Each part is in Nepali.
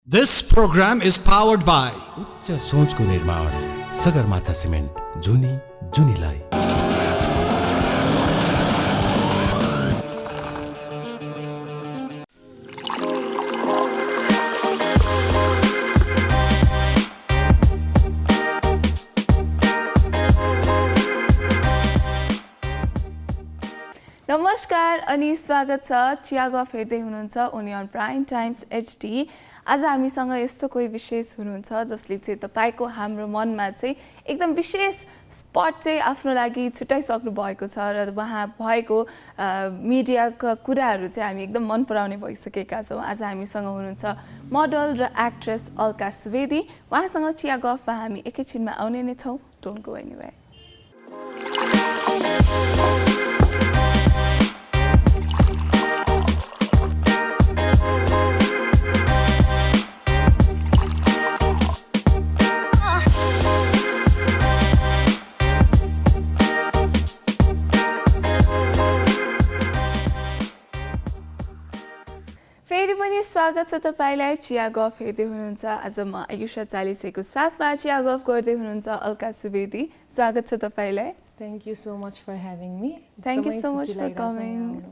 This program is powered by उच्च सोचको निर्माण सगरमाथा सिमेन्ट जुनी जुनीलाई। नमस्कार अनि स्वागत छ चिया गफ हेर्दै हुनुहुन्छ only on Prime Times HD. आज हामीसँग यस्तो कोही विशेष हुनुहुन्छ जसले चाहिँ तपाईको हाम्रो मनमा चाहिँ एकदम विशेष स्पट चाहिँ आफ्नो लागि छुट्याइसक्नु भएको छ र उहाँ भएको मिडियाका कुराहरू चाहिँ हामी एकदम मन पराउने भइसकेका छौँ। आज हामीसँग हुनुहुन्छ मोडल र एक्ट्रेस अलका सुवेदी। उहाँसँग चिया गफमा हामी एकैछिनमा आउने नै छौँ। Don't go anywhere. फेरि पनि स्वागत छ तपाईलाई चिया गफ हेर्दै हुनुहुन्छ। आज म आयुषा चालिसेको साथमा चिया गफ गर्दै हुनुहुन्छ अलका सुवेदी। स्वागत छ तपाईलाई। Thank you so much for having me. Thank you so much for coming.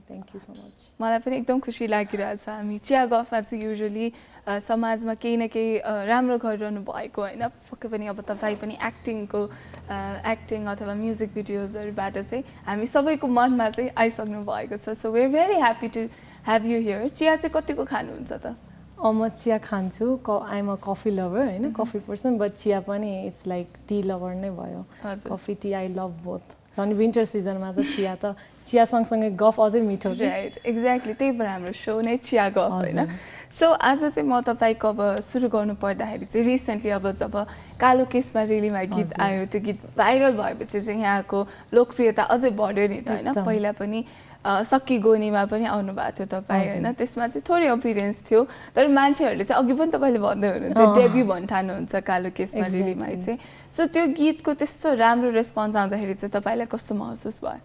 Thank you so much. मलाई पनि एकदम खुसी लागिरहेछ। हामी चिया गफमा चाहिँ युजुअली समाजमा केही न केही राम्रो गरिरहनु भएको होइन, पक्कै पनि अब तपाईँ पनि एक्टिङ अथवा म्युजिक भिडियोजहरूबाट चाहिँ हामी सबैको मनमा चाहिँ आइसक्नु भएको छ। So we are very happy to have you here. चिया चाहिँ कतिको खानुहुन्छ त? म चिया खान्छु। I am a coffee lover होइन, कफी पर्सन, बट चिया पनि इट्स लाइक टी लभर नै भयो। Coffee tea I love both. झन् विन्टर सिजनमा त चिया सँगसँगै गफ अझै मिठो। Right, exactly. त्यही भएर हाम्रो सो नै चिया गफ होइन। सो आज चाहिँ म तपाईँको अब सुरु गर्नु पर्दाखेरि चाहिँ रिसेन्टली अब जब कालो केसमा रेलीमा गीत आयो, त्यो गीत भाइरल भएपछि चाहिँ यहाँको लोकप्रियता अझै बढ्यो नि त होइन। पहिला पनि सक्की गोनीमा पनि आउनु भएको थियो तपाईँ होइन, त्यसमा चाहिँ थोरै अपिरियन्स थियो, तर मान्छेहरूले चाहिँ अघि पनि तपाईँले भन्दै हुनुहुन्थ्यो डेब्यू भन्ठानुहुन्छ कालो केसमा रेलीमा चाहिँ। सो त्यो गीतको त्यस्तो राम्रो रेस्पोन्स आउँदाखेरि चाहिँ तपाईँलाई कस्तो महसुस भयो?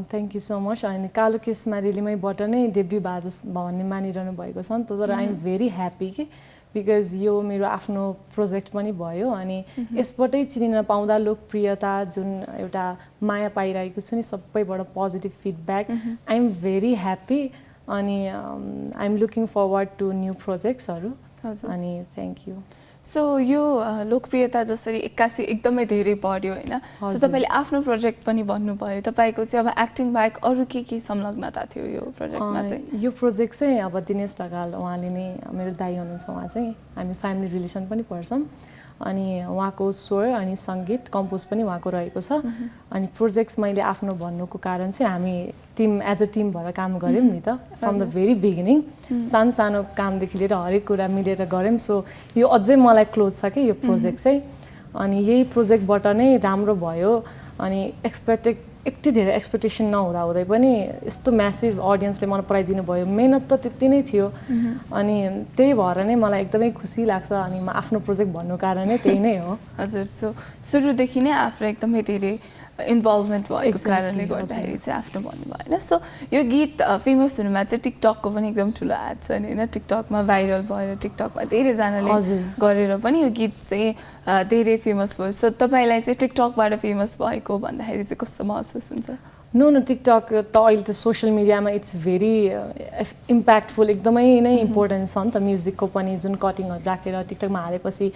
Thank you so much. अनि कालो केसमा रेलीमैबाट नै डेब्यू भन्ने मानिरहनु भएको छ नि त, तर आइ एम भेरी ह्याप्पी कि बिकज यो मेरो आफ्नो प्रोजेक्ट पनि भयो अनि यसबाटै चिनिन पाउँदा लोकप्रियता जुन एउटा माया पाइरहेको छु नि सबैबाट positive feedback, I am very happy. अनि I am looking forward to new प्रोजेक्ट्सहरू। अनि थ्याङ्क यू। सो यो लोकप्रियता जसरी एक्कासी एकदमै धेरै बढ्यो होइन, सो तपाईँले आफ्नो प्रोजेक्ट पनि भन्नुभयो। तपाईँको चाहिँ अब एक्टिङ बाहेक अरू के संलग्नता थियो यो प्रोजेक्टमा चाहिँ? यो प्रोजेक्ट चाहिँ अब दिनेश ढकाल उहाँले नै मेरो दाइ हुनुहुन्छ। उहाँ चाहिँ हामी फ्यामिली रिलेसन पनि पर्छौँ अनि उहाँको स्वर अनि सङ्गीत कम्पोज पनि उहाँको रहेको छ। अनि प्रोजेक्ट्स मैले आफ्नो भन्नुको कारण चाहिँ हामी टिम एज अ टिम भएर काम गऱ्यौँ नि त फ्रम द भेरी बिगिनिङ। सानो कामदेखि लिएर हरेक कुरा मिलेर गऱ्यौँ। सो यो अझै मलाई क्लोज छ कि यो प्रोजेक्ट चाहिँ। अनि यही प्रोजेक्टबाट नै राम्रो भयो। अनि यति धेरै एक्सपेक्टेसन नहुँदै पनि यस्तो म्यासिभ अडियन्सले मन पराइदिनु भयो। मेहनत त त्यति नै थियो अनि त्यही भएर नै मलाई एकदमै खुसी लाग्छ। अनि म आफ्नो प्रोजेक्ट भन्नु कारण नै त्यही नै हो। हजुर। सो सुरुदेखि नै आफ्नो एकदमै धेरै इन्भल्भमेन्ट भएको कारणले गर्दाखेरि चाहिँ आफ्नो भन्नुभयो होइन। सो यो गीत फेमस हुनुमा चाहिँ टिकटकको पनि एकदम ठुलो हात छ नि होइन। टिकटकमा भाइरल भएर टिकटकमा धेरैजनाले गरेर पनि यो गीत चाहिँ धेरै फेमस भयो। सो तपाईँलाई चाहिँ टिकटकबाट फेमस भएको भन्दाखेरि चाहिँ कस्तो महसुस हुन्छ? नो टिकटक त अहिले त सोसियल मिडियामा इट्स भेरी इम्प्याक्टफुल, एकदमै नै इम्पोर्टेन्ट छ नि त। म्युजिकको पनि जुन कटिङहरू राखेर टिकटकमा हालेपछि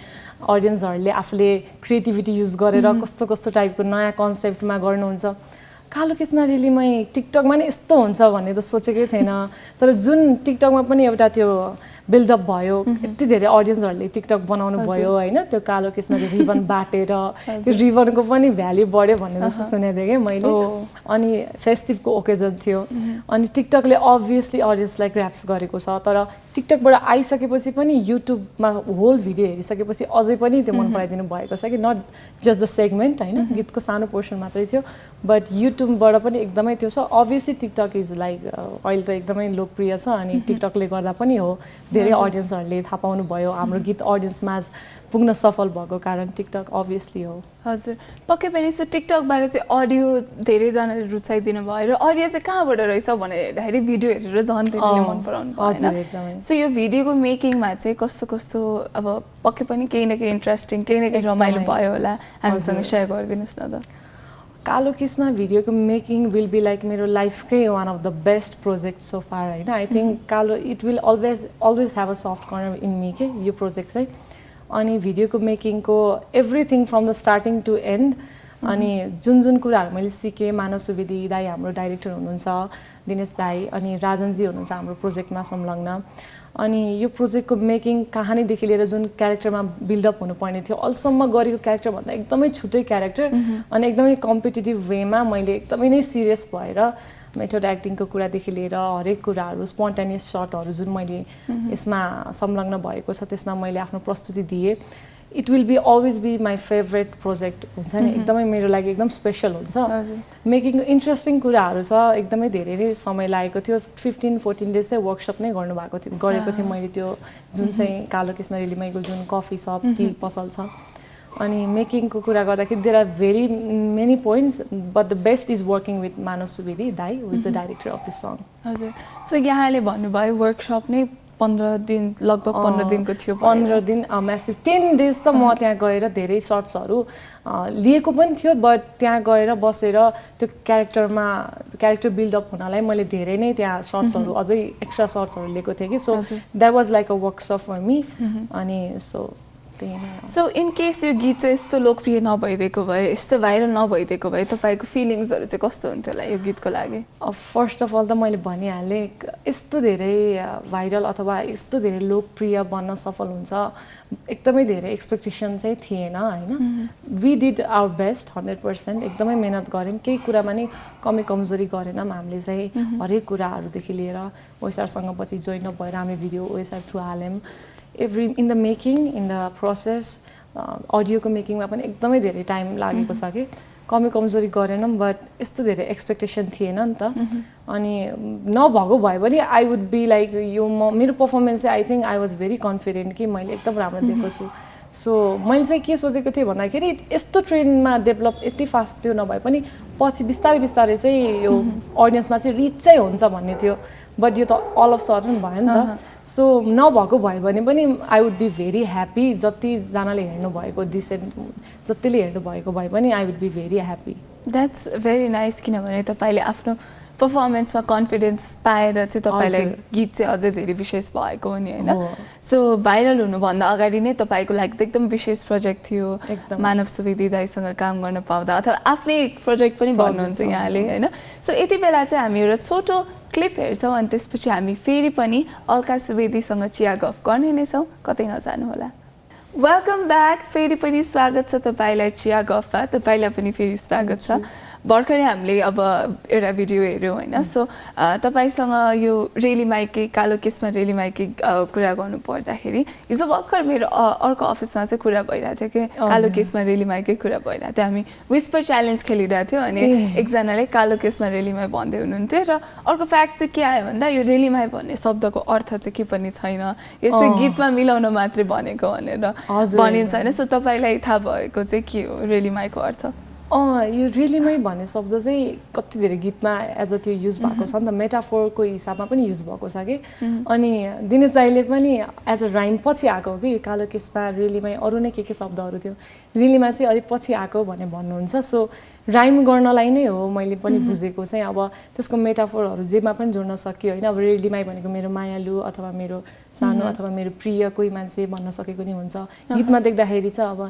अडियन्सहरूले आफूले क्रिएटिभिटी युज गरेर कस्तो कस्तो टाइपको नयाँ कन्सेप्टमा गर्नुहुन्छ। कालो केसमा रेलीमै टिकटकमा नै यस्तो हुन्छ भन्ने त सोचेकै थिएन। तर जुन टिकटकमा पनि एउटा त्यो बिल्डअप भयो, यति धेरै अडियन्सहरूले टिकटक बनाउनु भयो होइन। त्यो कालो केसमा त्यो रिबन बाटेर त्यो रिबनको पनि भ्याल्यु बढ्यो भन्ने जस्तो सुनेको थिएँ कि मैले। अनि फेस्टिभको ओकेजन थियो अनि टिकटकले अभियसली अडियन्सलाई ग्र्याप्स गरेको छ। तर टिकटकबाट आइसकेपछि पनि युट्युबमा होल भिडियो हेरिसकेपछि अझै पनि त्यो मन पराइदिनु भएको छ कि नट जस्ट द सेगमेन्ट होइन, गीतको सानो पोर्सन मात्रै थियो बट युट्युबबाट पनि एकदमै त्यो छ। अभियसली टिकटक इज लाइक अहिले त एकदमै लोकप्रिय छ अनि टिकटकले गर्दा पनि हो। धेरै अडियन्सहरूले थाहा पाउनुभयो हाम्रो गीत अडियन्समा पुग्न सफल भएको कारण टिकटक अभियसली हो हजुर पक्कै पनि सो टिकटकबाट चाहिँ अडियो धेरैजनाले रुचाइदिनु भयो र अडियो चाहिँ कहाँबाट रहेछ भनेर हेर्दाखेरि भिडियो हेरेर झन् धेरैले मन पराउनु भयो सो यो भिडियोको मेकिङमा चाहिँ कस्तो कस्तो अब पक्कै पनि केही न केही इन्ट्रेस्टिङ केही न केही रमाइलो भयो होला हामीसँग सेयर गरिदिनुहोस् न त कालो किसमा भिडियोको मेकिङ विल बी लाइक मेरो लाइफकै one of the best project so far होइन आई थिङ्क कालो it will always have a soft corner in me के यो प्रोजेक्ट चाहिँ अनि भिडियोको मेकिङको everything from the starting to end अनि जुन जुन कुराहरू मैले सिकेँ मानव सुवेदी दाई हाम्रो डाइरेक्टर हुनुहुन्छ दिनेश दाई अनि राजनजी हुनुहुन्छ हाम्रो प्रोजेक्टमा संलग्न अनि यो प्रोजेक्टको मेकिङ कहानीदेखि लिएर जुन क्यारेक्टरमा बिल्डअप हुनुपर्ने थियो अहिलेसम्म गरेको क्यारेक्टरभन्दा एकदमै छुट्टै क्यारेक्टर अनि एकदमै कम्पिटिटिभ वेमा मैले एकदमै नै सिरियस भएर मेथड एक्टिङको कुरादेखि लिएर हरेक कुराहरू स्पोन्टेनियस सर्टहरू जुन मैले यसमा संलग्न भएको छ त्यसमा मैले आफ्नो प्रस्तुति दिएँ it will be always be my favourite project हुन्छ नि एकदमै मेरो लागि एकदम स्पेसल हुन्छ मेकिङको इन्ट्रेस्टिङ कुराहरू छ एकदमै धेरै नै समय लागेको थियो 15-14 डेज चाहिँ वर्कसप नै गरेको थिएँ मैले त्यो जुन चाहिँ कालो केसमा रेलीमाईको जुन कफी सप टी पसल छ अनि मेकिङको कुरा गर्दाखेरि there are very many points but the best is working with Manav Subedi दाई who is the director of this song हजुर सो यहाँले भन्नुभयो वर्कसप नै 15 दिन लगभग 15 दिनको थियो 15 दिन म्यासिभ 10 डेज त म त्यहाँ गएर धेरै सर्ट्सहरू लिएको पनि थियो बट त्यहाँ गएर बसेर त्यो क्यारेक्टर बिल्डअप हुनलाई मैले धेरै नै त्यहाँ सर्ट्सहरू अझै एक्स्ट्रा सर्ट्सहरू लिएको थिएँ कि so that was like a workshop for me अनि सो इन केस यो गीत चाहिँ यस्तो लोकप्रिय नभइदिएको भए यस्तो भाइरल नभइदिएको भए तपाईँको फिलिङ्सहरू चाहिँ कस्तो हुन्थ्यो होला यो गीतको लागि फर्स्ट अफ अल त मैले भनिहालेँ यस्तो धेरै भाइरल अथवा यस्तो धेरै लोकप्रिय बन्न सफल हुन्छ एकदमै धेरै एक्सपेक्टेसन चाहिँ थिएन होइन वी डिड आवर बेस्ट 100% एकदमै मेहनत गऱ्यौँ केही कुरामा नि कमी कमजोरी गरेनौँ हामीले चाहिँ हरेक कुराहरूदेखि लिएर ओएसआरसँग पछि जोइन भएर हामीले भिडियो ओएसआर थ्रु हाल्यौँ in the making in the process अडियोको मेकिङमा पनि एकदमै धेरै टाइम लागेको छ कि कमी कमजोरी गरेनौँ बट यस्तो धेरै एक्सपेक्टेसन थिएन नि त अनि नभएको भए पनि आई वुड बी लाइक यो मेरो पर्फर्मेन्स चाहिँ I think I was very confident कि मैले एकदम राम्रो दिएको छु सो मैले चाहिँ के सोचेको थिएँ भन्दाखेरि यस्तो ट्रेन्डमा डेभलप यति फास्ट त्यो नभए पनि पछि बिस्तारै बिस्तारै चाहिँ यो अडियन्समा चाहिँ रिच चाहिँ हुन्छ भन्ने थियो बट यो त अल अफ सडन भयो नि त सो नभएको भयो भने पनि I would be very happy जतिजनाले हेर्नुभएको जतिले हेर्नुभएको भए पनि I would be very happy that's very nice किनभने तपाईँले आफ्नो पर्फर्मेन्समा कन्फिडेन्स पाएर चाहिँ तपाईँलाई गीत चाहिँ अझै धेरै विशेष भएको हो नि होइन सो भाइरल हुनुभन्दा अगाडि नै तपाईँको लागि त एकदम विशेष प्रोजेक्ट थियो मानव सुवेदी दाईसँग काम गर्न पाउँदा अथवा आफ्नै प्रोजेक्ट पनि भन्नुहुन्छ यहाँले होइन सो यति बेला चाहिँ हामी एउटा छोटो क्लिप हेर्छौँ अनि त्यसपछि हामी फेरि पनि अलका सुवेदीसँग चिया गफ गर्ने नै छौँ कतै नजानु होला वेलकम ब्याक फेरि पनि स्वागत छ तपाईँलाई चिया गफमा तपाईँलाई पनि फेरि स्वागत छ भर्खरै हामीले अब एउटा भिडियो हेऱ्यौँ होइन सो तपाईँसँग यो रेलीमाईकै कालो केसमा रेलीमाईकै कुरा गर्नु पर्दाखेरि हिजो भर्खर मेरो अर्को अफिसमा चाहिँ कुरा भइरहेको थियो कि कालो केसमा रेलीमाईकै कुरा भइरहेको थियो हामी विस्पर च्यालेन्ज खेलिरहेको थियो अनि एकजनाले कालो केसमा रेलीमाई भन्दै हुनुहुन्थ्यो र अर्को फ्याक्ट चाहिँ के आयो भन्दा यो रेलीमाई भन्ने शब्दको अर्थ चाहिँ के पनि छैन यसै गीतमा मिलाउन मात्रै भनेको भनेर भनिन्छ होइन सो तपाईँलाई थाहा भएको चाहिँ के हो रेलीमाईको अर्थ यो रेलीमाई भन्ने शब्द चाहिँ कति धेरै गीतमा एज अ त्यो युज भएको छ नि त मेटाफोरको हिसाबमा पनि युज भएको छ कि अनि दिनेश दाईले पनि एज अ राइम पछि आएको हो कि कालो केसमा रेलीमाई अरू नै के शब्दहरू थियो रेलीमा चाहिँ अलिक पछि आएको भनेर भन्नुहुन्छ सो राइम गर्नलाई नै हो मैले पनि बुझेको चाहिँ अब त्यसको मेटाफोरहरू जेमा पनि जोड्न सक्यो होइन अब रेलीमाई भनेको मेरो मायालु अथवा मेरो सानो अथवा मेरो प्रिय कोही मान्छे भन्न सकेको नि हुन्छ गीतमा देख्दाखेरि चाहिँ अब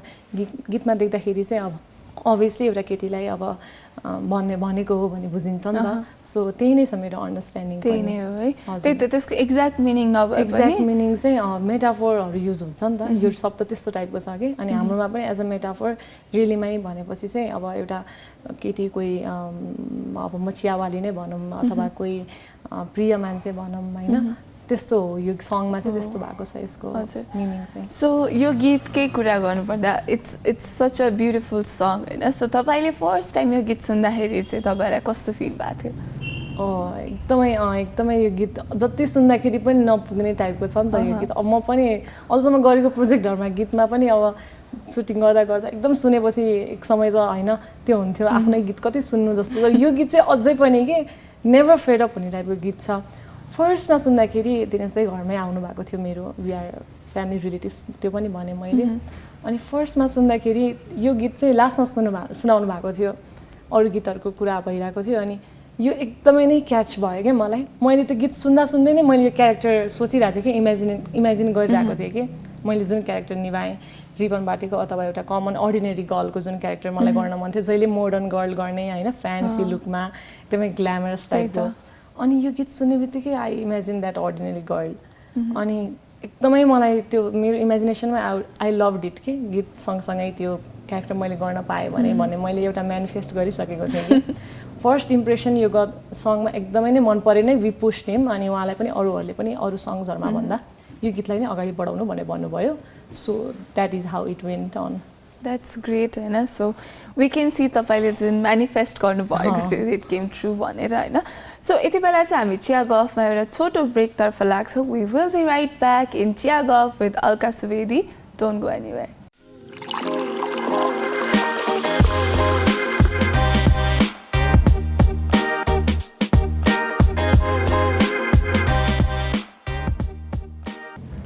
गीतमा देख्दाखेरि चाहिँ अब अभियसली एउटा केटीलाई अब भनेको हो भने बुझिन्छ नि त सो त्यही नै छ मेरो अन्डरस्ट्यान्डिङ त्यही नै हो है त्यही त त्यसको एक्ज्याक्ट मिनिङ नभए एक्ज्याक्ट मिनिङ चाहिँ मेटाफोरहरू युज हुन्छ नि त यो शब्द त्यस्तो टाइपको छ कि अनि हाम्रोमा पनि एज अ मेटाफोर रेलीमाई भनेपछि चाहिँ अब एउटा केटी कोही अब म चियावाली नै भनौँ अथवा कोही प्रिय मान्छे भनौँ होइन त्यस्तो हो यो सङमा चाहिँ त्यस्तो भएको छ यसको मिनिङ चाहिँ सो यो गीतकै कुरा गर्नुपर्दा it's such a beautiful song होइन सो तपाईँले फर्स्ट टाइम यो गीत सुन्दाखेरि चाहिँ तपाईँलाई कस्तो फिल भएको थियो एकदमै यो गीत जति सुन्दाखेरि पनि नपुग्ने टाइपको छ नि त यो गीत। अब म पनि अहिलेसम्म गरेको प्रोजेक्टहरूमा गीतमा पनि अब सुटिङ गर्दा गर्दा एकदम सुनेपछि एक समय त होइन त्यो हुन्थ्यो आफ्नै गीत कति सुन्नु जस्तो। तर यो गीत चाहिँ अझै पनि के नेभर फेड अप हुने टाइपको गीत छ। फर्स्टमा सुन्दाखेरि दिनेश दाइ घरमै आउनु भएको थियो, मेरो वी आर फ्यामिली रिलेटिभ्स त्यो पनि भने मैले। अनि फर्स्टमा सुन्दाखेरि यो गीत चाहिँ लास्टमा सुनाउनु भएको थियो, अरू गीतहरूको कुरा भइरहेको थियो। अनि यो एकदमै नै क्याच भयो क्या मलाई। मैले त्यो गीत सुन्दा सुन्दै नै मैले यो क्यारेक्टर सोचिरहेको थिएँ कि इमेजिन गरिरहेको थिएँ कि मैले जुन क्यारेक्टर निभाएँ रिबन बाटेको अथवा एउटा कमन अर्डिनेरी गर्लको जुन क्यारेक्टर मलाई गर्न मन थियो, जहिले मोडर्न गर्ल गर्ने होइन, फ्यान्सी लुकमा एकदमै ग्ल्यामरस टाइपको। अनि यो गीत सुन्ने बित्तिकै I imagine that ordinary girl. अनि एकदमै मलाई त्यो मेरो इमेजिनेसनमा आई लभड इट कि गीत सँगसँगै त्यो क्यारेक्टर मैले गर्न पाएँ भने मैले एउटा म्यानिफेस्ट गरिसकेको थिएँ कि फर्स्ट इम्प्रेसन यो सङमा एकदमै नै मन परे नै वी पुश्ड हिम। अनि उहाँलाई पनि अरूहरूले पनि अरू सङ्ग्सहरूमा भन्दा यो गीतलाई नै अगाडि बढाउनु भनेर भन्नुभयो। So that is how it went on. That's great होइन। सो वी क्यान सी तपाईँले जुन म्यानिफेस्ट गर्नुभएको थियो इट केम ट्रु भनेर होइन। सो यति बेला चाहिँ हामी चिया गफमा एउटा छोटो ब्रेकतर्फ लाग्छौँ। We will be right back in Chiya Guff with Alka Subedi. Don't go anywhere.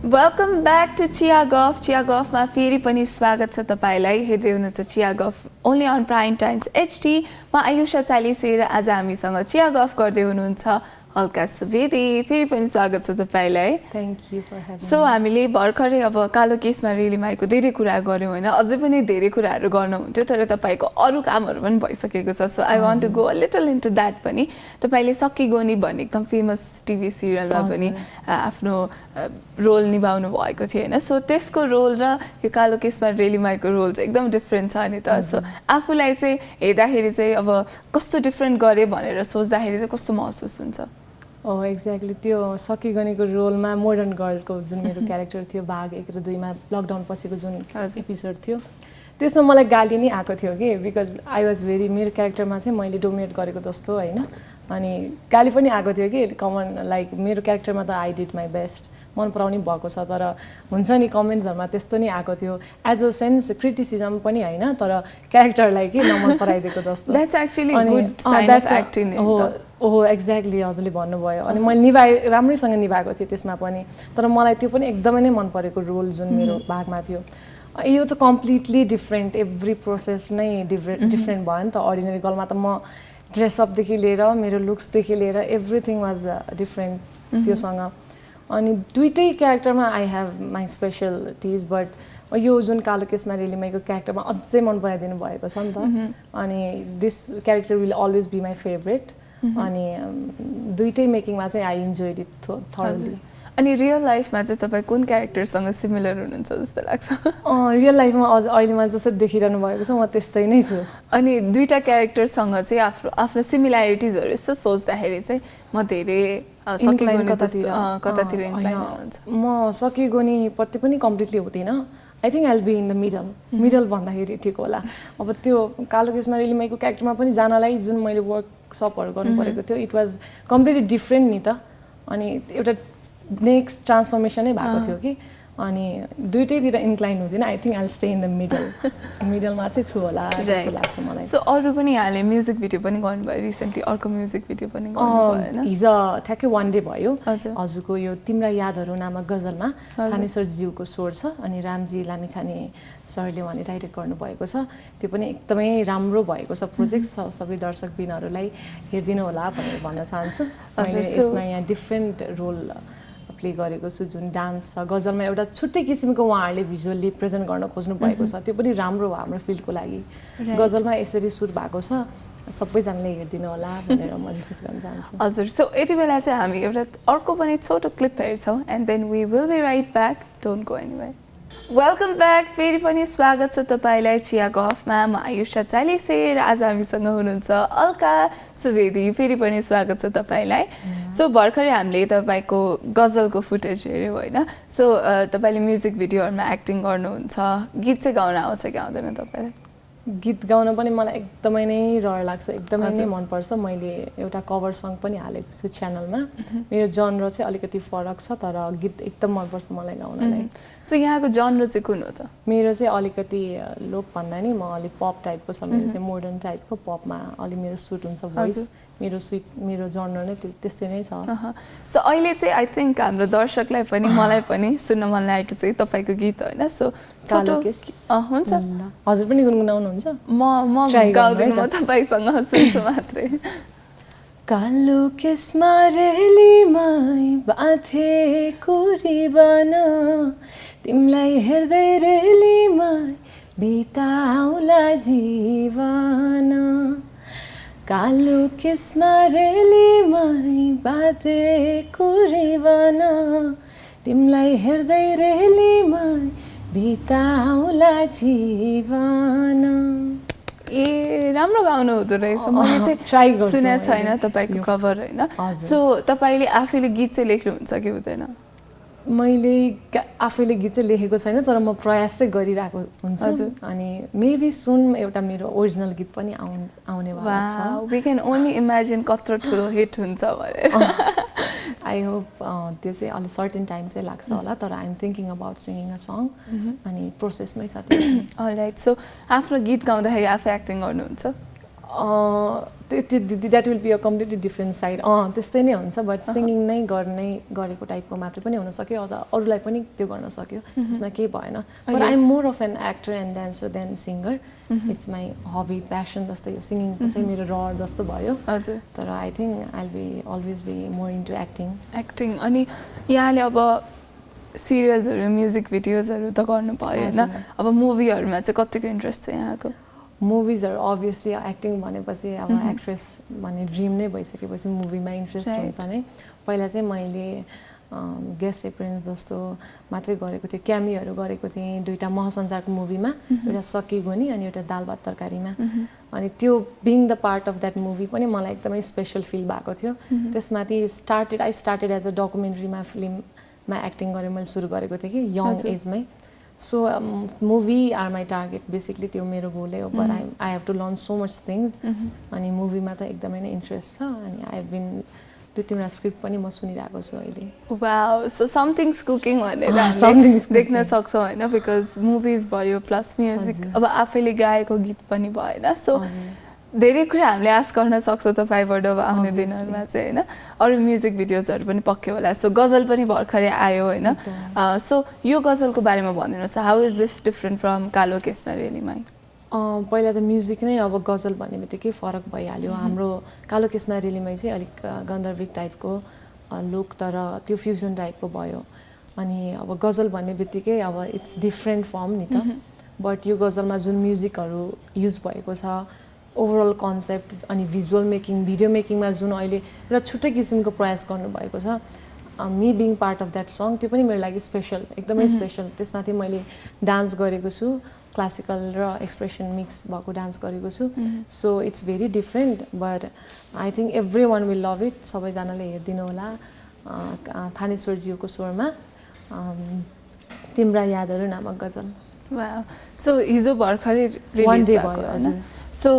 Welcome back to Chiya Guff. चिया गफमा फेरि पनि स्वागत छ तपाईँलाई। हेर्दै हुनुहुन्छ Chiya Guff only on Prime Times HD। म आयुषा चालिसे र आज हामीसँग चिया गफ गर्दै हुनुहुन्छ अलका सुवेदी। फेरि पनि स्वागत छ तपाईँलाई। Thank you for having. So हामीले भर्खरै अब कालो केसमा रेलीमाईको धेरै कुरा गऱ्यौँ होइन, अझै पनि धेरै कुराहरू गर्नुहुन्थ्यो तर तपाईँको अरू कामहरू पनि भइसकेको छ। So I want to go a little into that पनि। तपाईँले सकिगोनी भन्ने एकदम फेमस टिभी सिरियलमा पनि आफ्नो रोल निभाउनु भएको थियो होइन। सो त्यसको रोल र यो कालो केसमा रेलीमाईको रोल चाहिँ एकदम डिफ्रेन्ट छ नि त। सो आफूलाई चाहिँ हेर्दाखेरि चाहिँ अब कस्तो डिफ्रेन्ट गरेँ भनेर सोच्दाखेरि चाहिँ कस्तो महसुस हुन्छ? एक्ज्याक्टली त्यो सकिगनीको रोलमा मोडर्न गर्लको जुन मेरो क्यारेक्टर थियो भाग 1 र 2 मा लकडाउन पछिको जुन एपिसोड थियो त्यसमा मलाई गाली नै आएको थियो कि बिकज आई वाज भेरी मेरो क्यारेक्टरमा चाहिँ मैले डोमिनेट गरेको जस्तो होइन। अनि गाली पनि आएको थियो कि कमन लाइक मेरो क्यारेक्टरमा त आई डिड माई बेस्ट मन पराउने भएको छ। तर हुन्छ नि कमेन्ट्सहरूमा त्यस्तो नै आएको थियो एज अ सेन्स क्रिटिसिजम पनि होइन, तर क्यारेक्टरलाई के नमन पराइदिएको जस्तो। That's actually good sign of acting. ओहो एक्ज्याक्टली हजुरले भन्नुभयो। अनि मैले राम्रैसँग निभाएको थिएँ त्यसमा पनि, तर मलाई त्यो पनि एकदमै नै मन परेको रोल जुन मेरो भागमा थियो। यो त कम्प्लिटली डिफ्रेन्ट, एभ्री प्रोसेस नै डिफ्रेन्ट भयो नि त। अर्डिनेरी गर्लमा त म ड्रेसअपदेखि लिएर मेरो लुक्सदेखि लिएर एभ्रिथिङ वाज डिफ्रेन्ट त्योसँग। अनि दुइटै क्यारेक्टरमा आई हेभ माई स्पेसलिटिज, बट यो जुन कालो केसमा रेलीमाईको क्यारेक्टरमा अझै मन पराइदिनु भएको छ नि त। अनि this character will always be my favourite. अनि दुइटै मेकिङमा चाहिँ आई इन्जोयड इट थर्ली। अनि रियल लाइफमा चाहिँ तपाईँ कुन क्यारेक्टरसँग सिमिलर हुनुहुन्छ जस्तो लाग्छ? रियल लाइफमा अहिलेमा जसरी देखिरहनु भएको छ म त्यस्तै नै छु। अनि दुईवटा क्यारेक्टरसँग चाहिँ आफ्नो सिमिल्यारिटिजहरू यसो सोच्दाखेरि चाहिँ म धेरै कतातिर इन्क्लाइन हुन्छ? म सकिगोनीप्रति पनि कम्प्लिटली हुँदिनँ। I think I'll be in the middle भन्दाखेरि ठिक होला। अब त्यो कालो केसमा रेलीमाईको क्यारेक्टरमा पनि जानलाई जुन मैले वर्कसपहरू गर्नु परेको थियो इट वाज कम्प्लिटली डिफ्रेन्ट नि त। अनि एउटा नेक्स्ट ट्रान्सफर्मेसनै भएको थियो कि। अनि दुइटैतिर इन्क्लाइन हुँदैन। I think I'll stay in the मिडलमा चाहिँ छु होला जस्तो लाग्छ मलाई। सो अरू पनि यहाँले म्युजिक भिडियो पनि गर्नुभयो रिसेन्टली, अर्को म्युजिक भिडियो पनि गर्नुभयो? हिजो ठ्याक्कै 1 डे भयो हजुरको यो तिम्रा यादहरू नामक गजलमा थानेश्वरज्यूको स्वर छ अनि रामजी लामिछाने सरले उहाँले डाइरेक्ट गर्नुभएको छ। त्यो पनि एकदमै राम्रो भएको छ प्रोजेक्ट। सबै दर्शकबिनहरूलाई हेरिदिनु होला भनेर भन्न चाहन्छु। मैले यसमा यहाँ डिफ्रेन्ट रोल प्ले गरेको छु। जुन डान्स छ गजलमा एउटा छुट्टै किसिमको उहाँहरूले भिजुअल्ली प्रेजेन्ट गर्न खोज्नु भएको छ, त्यो पनि राम्रो हो हाम्रो फिल्डको लागि। गजलमा यसरी सुट भएको छ, सबैजनाले हेरिदिनु होला भनेर म रिक्वेस्ट गर्न चाहन्छु। हजुर। सो यति बेला चाहिँ हामी एउटा अर्को पनि छोटो क्लिप हेर्छौँ and then we will be right back. Don't go anywhere. Welcome back. फेरि पनि स्वागत छ तपाईँलाई चिया गफमा। म आयुषा चालिसे र आज हामीसँग हुनुहुन्छ अलका सुवेदी। फेरि पनि स्वागत छ तपाईँलाई। सो भर्खरै हामीले तपाईँको गजलको फुटेज हेऱ्यौँ होइन। सो तपाईँले म्युजिक भिडियोहरूमा एक्टिङ गर्नुहुन्छ, गीत चाहिँ गाउन आउँछ कि आउँदैन तपाईँलाई? गीत गाउन पनि मलाई एकदमै नै रहर लाग्छ एकदमै नै मनपर्छ मैले एउटा कभर सङ पनि हालेको छु च्यानलमा मेरो जनर चाहिँ अलिकति फरक छ तर गीत एकदम मनपर्छ मलाई गाउनलाई सो यहाँको जनर चाहिँ कुन हो त मेरो चाहिँ अलिकति लोक भन्दा नि म अलिक पप टाइपको छ मेरो चाहिँ मोडर्न टाइपको पपमा अलिक मेरो सुट हुन्छ भोइस मेरो जनर नै त्यस्तै नै छ सो अहिले चाहिँ आई थिङ्क हाम्रो दर्शकलाई पनि मलाई पनि सुन्न मन लागेको चाहिँ तपाईँको गीत होइन सो छोटो हुन्छ हजुर पनि गुनगुनाउनुहुन्छ म गाउँदिनँ म तपाईँसँग सुन्छु मात्रै कालो केसमा रेलीमै बाँधेको रिबन तिमीलाई हेर्दै रेलीमै बिताउला जीवन कालो केसमा रेलीमै बाँधेको रिबन तिमीलाई हेर्दै रेलीमै बिताउला जीवन ए राम्रो गाउनु हुँदो रहेछ मैले चाहिँ सुनेको छैन तपाईँको कभर होइन सो तपाईँले आफैले गीत चाहिँ लेख्नुहुन्छ कि हुँदैन मैले आफैले गीत चाहिँ लेखेको छैन तर म प्रयास चाहिँ गरिरहेको हुन्छु अनि मेबी सुन एउटा मेरो ओरिजिनल गीत पनि आउने वाला छ वी क्यान ओन्ली इमेजिन कत्रो ठुलो हिट हुन्छ भनेर आई होप त्यो चाहिँ अलिक सर्टेन टाइम चाहिँ लाग्छ होला तर I am thinking about singing a song अनि प्रोसेसमै छ त्यो अलराइट सो आफ्नो गीत गाउँदाखेरि आफै एक्टिङ गर्नुहुन्छ that will be a completely different side त्यस्तै नै हुन्छ बट सिङ्गिङ नै गरेको टाइपको मात्रै पनि हुनसक्यो अझ अरूलाई पनि त्यो गर्न सक्यो त्यसमा केही भएन but I am more of an actor and dancer then singer it's my hobby passion जस्तै यो सिङ्गिङ चाहिँ मेरो रहर जस्तो भयो हजुर तर I think I be always be more into acting अनि यहाँले अब सिरियल्सहरू म्युजिक भिडियोजहरू त गर्नु भयो होइन अब मुभीहरूमा चाहिँ कतिको इन्ट्रेस्ट छ यहाँको मुभिजहरू अभियसली एक्टिङ भनेपछि अब एक्ट्रेस भन्ने ड्रिम नै भइसकेपछि मुभीमा इन्ट्रेस्ट हुन्छ नै पहिला चाहिँ मैले गेस्ट एपियरेन्स जस्तो मात्रै गरेको थिएँ क्यामीहरू गरेको थिएँ दुईवटा महसञ्चारको मुभीमा एउटा सकिगोनी अनि एउटा दाल भात तरकारीमा अनि त्यो being the part of that movie पनि मलाई एकदमै स्पेसल फिल भएको थियो त्यसमाथि आई स्टार्टेड एज अ डकुमेन्ट्रीमा फिल्ममा एक्टिङ गरेर मैले सुरु गरेको थिएँ कि यङ एजमै so movie are my target basically त्यो मेरो गोलै हो but I have to learn so much things अनि मुभीमा त एकदमै नै इन्ट्रेस्ट छ अनि आई हेभ बिन दुई तिनवटा स्क्रिप्ट पनि म सुनिरहेको छु अहिले वाउ सो समथिङ्स कुकिङ भनेर देख्न सक्छौँ होइन बिकज मुभिज भयो प्लस म्युजिक अब आफैले गाएको गीत पनि भएन सो धेरै कुरा हामीले आश गर्न सक्छौँ तपाईँबाट अब आउने दिनहरूमा चाहिँ होइन अरू म्युजिक भिडियोजहरू पनि पक्कै होला सो गजल पनि भर्खरै आयो होइन सो यो गजलको बारेमा भनिदिनुहोस् how is this different from कालो केसमा रेलीमै पहिला त म्युजिक नै अब गजल भन्ने बित्तिकै फरक भइहाल्यो हाम्रो कालो केसमा रेलीमै चाहिँ अलिक गन्धर्विक टाइपको लोक तर त्यो फ्युजन टाइपको भयो अनि अब गजल भन्ने बित्तिकै अब इट्स डिफ्रेन्ट फर्म नि त बट यो गजलमा जुन म्युजिकहरू युज भएको छ ओभरअल कन्सेप्ट अनि भिजुअल मेकिङ भिडियो मेकिङमा जुन अहिले एउटा छुट्टै किसिमको प्रयास गर्नुभएको छ me being part of that song त्यो पनि मेरो लागि स्पेसल एकदमै स्पेसल त्यसमाथि मैले डान्स गरेको छु क्लासिकल र एक्सप्रेसन मिक्स भएको डान्स गरेको छु so it's very different but I think every one will love it सबैजनाले हेरिदिनु होला थानेश्वरज्यूको स्वरमा तिम्रा यादहरू नामक गजल सो हिजो भर्खरै रिलिज भएको होइन सो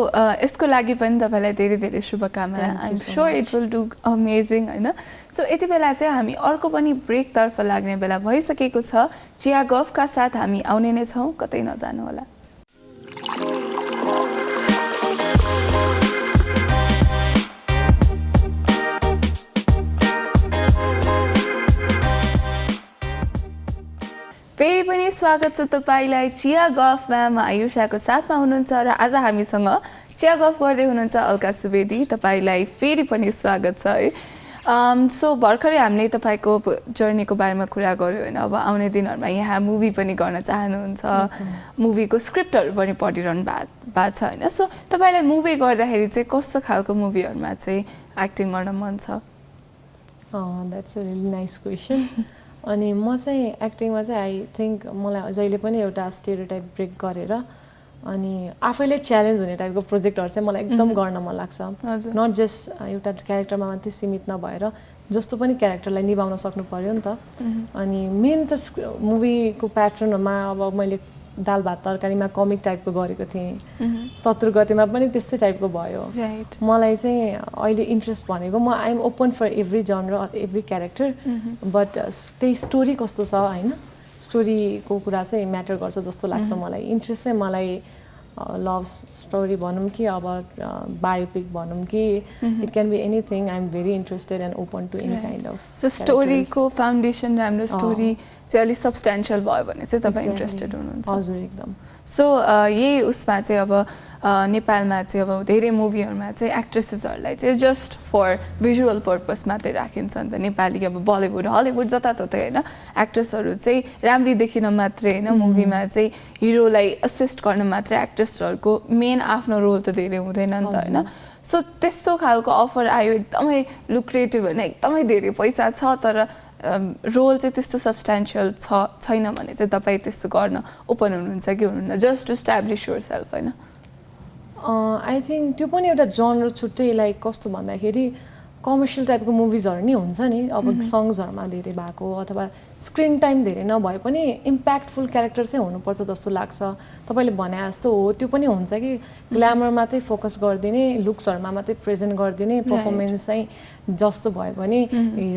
यसको लागि पनि तपाईँलाई धेरै धेरै शुभकामना I am sure it will do amazing होइन सो यति बेला चाहिँ हामी अर्को पनि ब्रेकतर्फ लाग्ने बेला भइसकेको छ चिया गफका साथ हामी आउने नै छौँ कतै नजानु होला फेरि पनि स्वागत छ तपाईँलाई चिया गफमा म आयुषाको साथमा हुनुहुन्छ र आज हामीसँग चिया गफ गर्दै हुनुहुन्छ अलका सुवेदी तपाईँलाई फेरि पनि स्वागत छ है सो भर्खरै हामीले तपाईँको जर्नीको बारेमा कुरा गऱ्यो होइन अब आउने दिनहरूमा यहाँ मुभी पनि गर्न चाहनुहुन्छ मुभीको स्क्रिप्टहरू पनि पढिरहनु भएको छ होइन सो तपाईँलाई मुभी गर्दाखेरि चाहिँ कस्तो खालको मुभीहरूमा चाहिँ एक्टिङ गर्न मन छ that's a really nice question अनि म चाहिँ एक्टिङमा चाहिँ आई थिङ्क मलाई जहिले पनि एउटा स्टेरियोटाइप ब्रेक गरेर अनि आफैले च्यालेन्ज हुने टाइपको प्रोजेक्टहरू चाहिँ मलाई एकदम गर्न मन लाग्छ नट जस्ट एउटा क्यारेक्टरमा मात्रै सीमित नभएर जस्तो पनि क्यारेक्टरलाई निभाउन सक्नु पर्यो नि त अनि मेन त मुभीको प्याटर्नमा अब मैले दाल भात तरकारीमा कमिक टाइपको गरेको थिएँ शत्रु गतेमा पनि त्यस्तै टाइपको भयो मलाई चाहिँ अहिले इन्ट्रेस्ट भनेको म I am open for every genre every character but त्यही स्टोरी कस्तो छ होइन स्टोरीको कुरा चाहिँ म्याटर गर्छ जस्तो लाग्छ मलाई इन्ट्रेस्ट चाहिँ मलाई लभ स्टोरी भनौँ कि अब बायोपिक भनौँ कि it can be anything I am very interested and open to any kind of so स्टोरीको फाउन्डेसन राम्रो स्टोरी चाहिँ अलिक सब्सटेन्सियल भयो भने चाहिँ तपाईँ इन्ट्रेस्टेड हुनुहुन्छ हजुर एकदम सो यही उसमा चाहिँ अब नेपालमा चाहिँ अब धेरै मुभीहरूमा चाहिँ एक्ट्रेसेसहरूलाई चाहिँ जस्ट फर भिजुअल पर्पस मात्रै राखिन्छ नि त नेपाली अब बलिउड हलिउड जताततै होइन एक्ट्रेसहरू चाहिँ राम्ररी देखिन मात्रै होइन मुभीमा चाहिँ हिरोलाई असिस्ट गर्न मात्रै एक्ट्रेसहरूको मेन आफ्नो रोल त धेरै हुँदैन नि त होइन सो त्यस्तो खालको अफर आयो एकदमै लुक्रेटिभ होइन एकदमै धेरै पैसा छ तर रोल चाहिँ त्यस्तो सब्सटेन्सियल छैन भने चाहिँ तपाईँ त्यस्तो गर्न ओपन हुनुहुन्छ कि हुनुहुन्न just to establish yourself होइन आई थिङ्क त्यो पनि एउटा जनर छुट्टै लाइक कस्तो भन्दाखेरि कमर्सियल टाइपको मुभिजहरू नि हुन्छ नि अब सङ्ग्सहरूमा धेरै भएको अथवा स्क्रिन टाइम धेरै नभए पनि इम्प्याक्टफुल क्यारेक्टर चाहिँ हुनुपर्छ जस्तो लाग्छ तपाईँले भने जस्तो हो त्यो पनि हुन्छ कि ग्ल्यामर मात्रै फोकस गरिदिने लुक्सहरूमा मात्रै प्रेजेन्ट गरिदिने पर्फर्मेन्स चाहिँ जस्तो भयो भने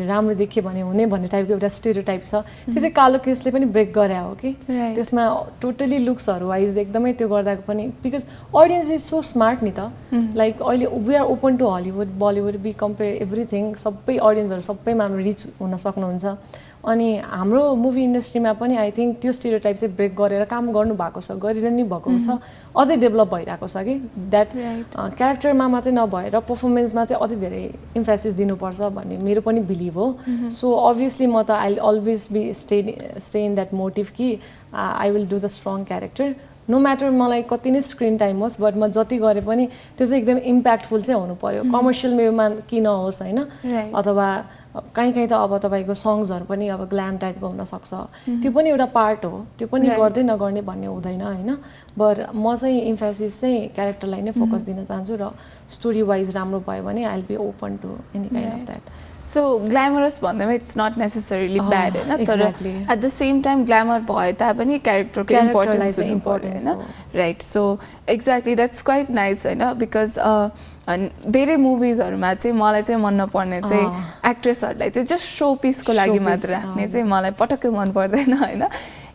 राम्रो देखियो भने हुने भन्ने टाइपको एउटा स्टेरियोटाइप छ त्यो चाहिँ कालो केसले पनि ब्रेक गरे हो कि त्यसमा टोटली लुक्सहरू वाइज एकदमै त्यो गर्दा पनि because audience is so smart नि त लाइक अहिले we are open to Hollywood Bollywood be compare everything सबै अडियन्सहरू सबैमा रिच हुन सक्नुहुन्छ अनि हाम्रो मुभी इन्डस्ट्रीमा पनि आई थिङ्क त्यो स्टेरियोटाइप चाहिँ ब्रेक गरेर काम गर्नु भएको छ गरेर नि भएको छ अझै डेभलप भइरहेको छ कि द्याट क्यारेक्टरमा मात्रै नभएर पर्फर्मेन्समा चाहिँ अति धेरै इम्फेसिस दिनुपर्छ भन्ने मेरो पनि बिलिभ हो सो अभियसली म त I always be stay in that motive कि I will do the strong character no matter मलाई कति नै स्क्रिन टाइम होस् बट म जति गरे पनि त्यो चाहिँ एकदम इम्प्याक्टफुल चाहिँ हुनु पर्यो कमर्सियल मेरोमा किन होस् होइन अथवा कहीँ त अब तपाईँको सङ्ग्सहरू पनि अब ग्ल्याम टाइपको हुनसक्छ त्यो पनि एउटा पार्ट हो त्यो पनि गर्दै नगर्ने भन्ने हुँदैन होइन बट म चाहिँ इम्फेसिस चाहिँ क्यारेक्टरलाई नै फोकस दिन चाहन्छु र स्टोरी वाइज राम्रो भयो भने I will be open to any kind of that so glamorous भन्दैमा इट्स नट नेसेसरीली ब्याड होइन तर at the same time glamour भए तापनि क्यारेक्टरको इम्पोर्टेन्स हुनुपर्यो होइन right so exactly that's quite nice होइन बिकज धेरै मुभिजहरूमा चाहिँ मलाई चाहिँ मन नपर्ने चाहिँ एक्ट्रेसहरूलाई चाहिँ जस्ट सो पिसको लागि मात्र राख्ने चाहिँ मलाई पटक्कै मन पर्दैन होइन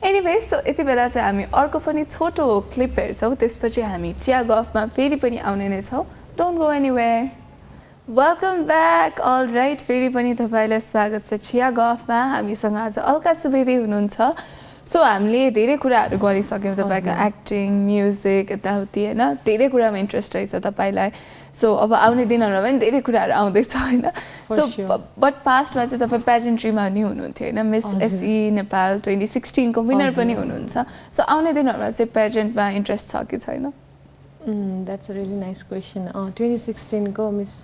एनिवे सो यति बेला चाहिँ हामी अर्को पनि छोटो क्लिप हेर्छौँ त्यसपछि हामी चिया गफमा फेरि पनि आउने नै छौँ don't go anywhere welcome back all right फेरि पनि तपाईँलाई स्वागत छ चिया गफमा हामीसँग आज अल्का सुवेदी हुनुहुन्छ सो हामीले धेरै कुराहरू गरिसक्यौँ तपाईँको एक्टिङ म्युजिक यताउति होइन धेरै कुरामा इन्ट्रेस्ट रहेछ तपाईँलाई सो अब आउने दिनहरूमा पनि धेरै कुराहरू आउँदैछ होइन सो बट पास्टमा चाहिँ तपाईँ पेजेन्ट्रीमा नि हुनुहुन्थ्यो होइन मिस एसई नेपाल 2016 को विनर पनि हुनुहुन्छ सो आउने दिनहरूमा चाहिँ पेजेन्टमा इन्ट्रेस्ट छ कि छैन that's a really nice question 2016 को मिस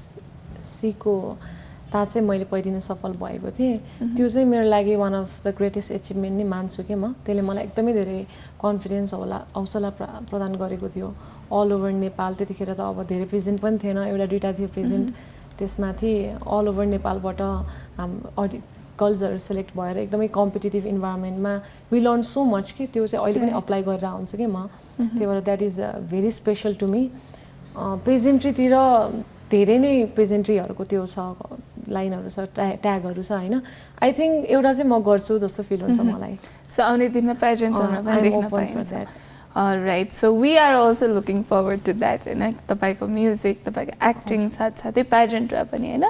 सीको ता चाहिँ मैले पहिरिन सफल भएको थिएँ त्यो चाहिँ मेरो लागि one of the greatest achievement नै मान्छु कि म त्यसले मलाई एकदमै धेरै कन्फिडेन्स हौसला प्रदान गरेको थियो अल ओभर नेपाल त्यतिखेर त अब धेरै प्रेजेन्ट पनि थिएन एउटा दुइटा थियो प्रेजेन्ट त्यसमाथि अल ओभर नेपालबाट गर्ल्सहरू सेलेक्ट भएर एकदमै कम्पिटिटिभ इन्भाइरोमेन्टमा वी लर्न सो मच कि त्यो चाहिँ अहिले पनि अप्लाई गरेर आउँछु कि म त्यही भएर that is very special to me पेजेन्ट्रीतिर धेरै नै प्रेजेन्ट्रीहरूको त्यो छ लाइनहरू छ ट्यागहरू छ होइन आई थिङ्क एउटा चाहिँ म गर्छु जस्तो फिल हुन्छ मलाई सो आउने दिनमा पेजेन्ट्सहरूमा पनि देख्न पाइन्छ right so we are also looking forward to that होइन तपाईँको म्युजिक तपाईँको एक्टिङ साथसाथै पेजेन्टमा पनि होइन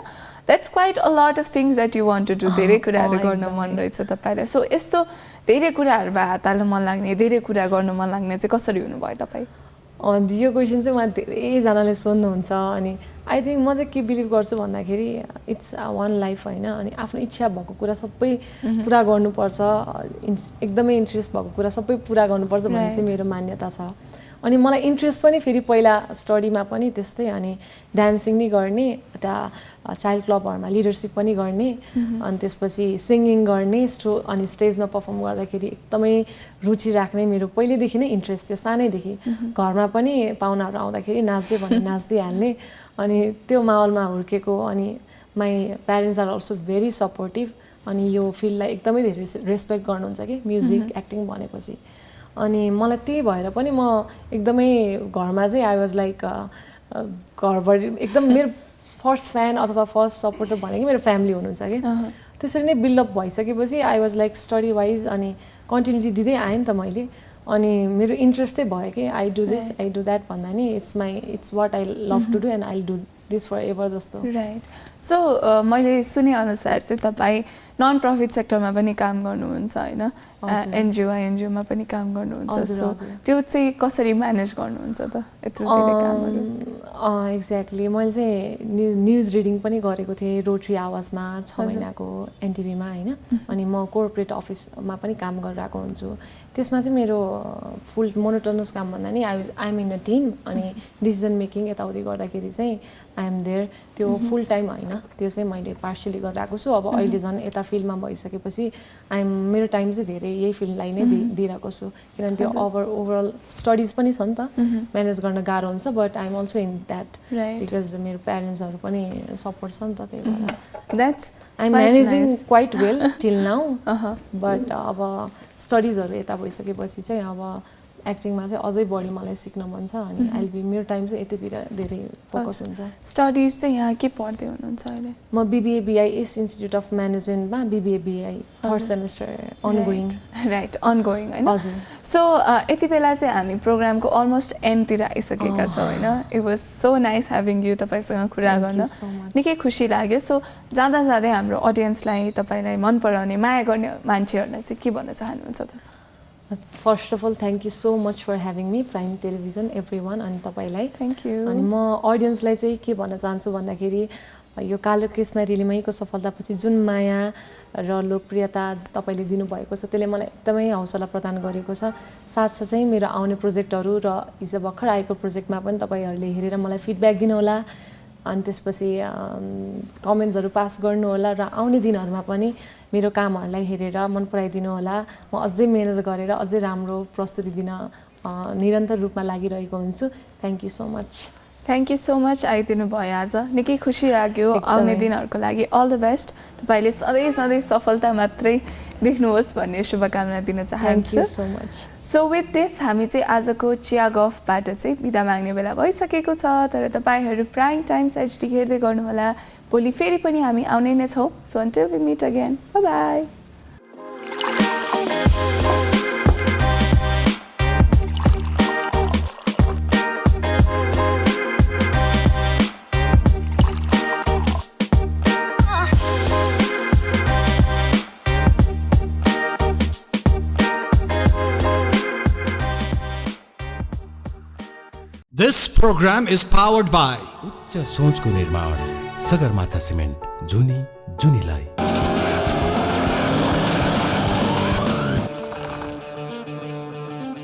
that's quite a lot of things that you want to do धेरै कुराहरू गर्न मन रहेछ तपाईँलाई सो यस्तो धेरै कुराहरूमा हात हाल्न मन लाग्ने धेरै कुरा गर्न मन लाग्ने चाहिँ कसरी हुनुभयो तपाईँ यो क्वेसन चाहिँ मलाई धेरैजनाले सोध्नुहुन्छ अनि आई थिङ्क म चाहिँ के बिलिभ गर्छु भन्दाखेरि इट्स वान लाइफ होइन अनि आफ्नो इच्छा भएको कुरा सबै पुरा गर्नुपर्छ एकदमै इन्ट्रेस्ट भएको कुरा सबै पुरा गर्नुपर्छ भन्ने चाहिँ मेरो मान्यता छ अनि मलाई इन्ट्रेस्ट पनि फेरि पहिला स्टडीमा पनि त्यस्तै अनि डान्सिङ नै गर्ने त्यहाँ चाइल्ड क्लबहरूमा लिडरसिप पनि गर्ने अनि त्यसपछि सिङ्गिङ गर्ने अनि स्टेजमा पर्फर्म गर्दाखेरि एकदमै रुचि राख्ने मेरो पहिलेदेखि नै इन्ट्रेस्ट थियो सानैदेखि घरमा पनि पाहुनाहरू आउँदाखेरि नाच्दै भने नाच्दै हाल्ने अनि त्यो माहौलमा हुर्केको अनि my parents are also very supportive अनि यो फिल्डलाई एकदमै धेरै रेस्पेक्ट गर्नुहुन्छ कि म्युजिक एक्टिङ भनेपछि अनि मलाई त्यही भएर पनि म एकदमै घरमा चाहिँ आई वाज लाइक घरभरि एकदम मेरो फर्स्ट फ्यान अथवा फर्स्ट सपोर्टर भनेको मेरो फ्यामिली हुनुहुन्छ कि त्यसरी नै बिल्डअप भइसकेपछि I was like study wise अनि कन्टिन्युटी दिँदै आएँ नि त मैले अनि मेरो इन्ट्रेस्टै भयो कि I do this I do that भन्दा नि it's what I love to do and I do this forever जस्तो राइट सो मैले सुनेअनुसार चाहिँ तपाईँ नन प्रफिट सेक्टरमा पनि काम गर्नुहुन्छ होइन एनजिओमा पनि काम गर्नुहुन्छ सो त्यो चाहिँ कसरी म्यानेज गर्नुहुन्छ त यत्रो धेरै कामहरू एक्ज्याक्टली मैले चाहिँ न्युज रिडिङ पनि गरेको थिएँ रोटरी आवाजमा 6 महिनाको एनटिभीमा होइन अनि म कोर्पोरेट अफिसमा पनि काम गरिरहेको हुन्छु त्यसमा चाहिँ मेरो फुल मोनोटोनस काम भन्दा नि I am in a team अनि डिसिजन मेकिङ यताउति गर्दाखेरि चाहिँ आई एम देयर त्यो फुल टाइम होइन त्यो चाहिँ मैले पार्सियली गरिरहेको छु अब अहिले झन् यता फिल्डमा भइसकेपछि मेरो टाइम चाहिँ धेरै यही फिल्डलाई नै दिइरहेको छु किनभने त्यो ओभरअल स्टडिज पनि छ नि त म्यानेज गर्न गाह्रो हुन्छ but I am also in that because मेरो प्यारेन्ट्सहरू पनि सपोर्ट छ नि त त्यही भएर that's I am managing quite well till now but अब स्टडिजहरू यता भइसकेपछि चाहिँ अब एक्टिङमा चाहिँ अझै बढी मलाई सिक्न मन छ अनि आइल बी मेरो टाइम चाहिँ यतातिर धेरै फोकस हुन्छ स्टडिज चाहिँ यहाँ के पढ्दै हुनुहुन्छ अहिले म बिबिए बिआइएस इन्स्टिट्युट अफ म्यानेजमेन्टमा BBA BI third semester ongoing right ongoing होइन हजुर सो यति बेला चाहिँ हामी प्रोग्रामको अलमोस्ट एन्डतिर आइसकेका छौँ होइन it was so nice having you तपाईँसँग कुरा गर्न निकै खुसी लाग्यो सो जाँदा जाँदै हाम्रो अडियन्सलाई तपाईँलाई मन पराउने माया गर्ने मान्छेहरूलाई चाहिँ के भन्न चाहनुहुन्छ त first of all thank you so much for having me Prime Television everyone अनि तपाईँलाई थ्याङ्क यू अनि म अडियन्सलाई चाहिँ के भन्न चाहन्छु भन्दाखेरि यो कालो केसमा रिलिमैको सफलतापछि जुन माया र लोकप्रियता तपाईँले दिनुभएको छ त्यसले मलाई एकदमै हौसला प्रदान गरेको छ साथसाथै मेरो आउने प्रोजेक्टहरू र हिजो भर्खर आएको प्रोजेक्टमा पनि तपाईँहरूले हेरेर मलाई फिडब्याक दिनुहोला अनि त्यसपछि कमेन्ट्सहरू पास गर्नुहोला र आउने दिनहरूमा पनि मेरो कामहरूलाई हेरेर मन पराइदिनु होला म अझै मेहनत गरेर अझै राम्रो प्रस्तुति दिन निरन्तर रूपमा लागिरहेको हुन्छु thank you so much thank you so much आइदिनु भयो आज निकै खुसी लाग्यो आउने दिनहरूको लागि अल द बेस्ट तपाईँले सधैँ सधैँ सफलता मात्रै देख्नुहोस् भन्ने शुभकामना दिन चाहन्छु thank you so much so with this हामी चाहिँ आजको चिया गफबाट चाहिँ बिदा माग्ने बेला भइसकेको छ तर तपाईँहरू प्राइम टाइम्स एचडी हेर्दै गर्नुहोला भोलि फेरि पनि हामी आउने नै छौँ so until we meet again bye bye This program is powered by उच्च सोचको निर्माण सगरमाथा सिमेन्ट जुनी जुनीलाई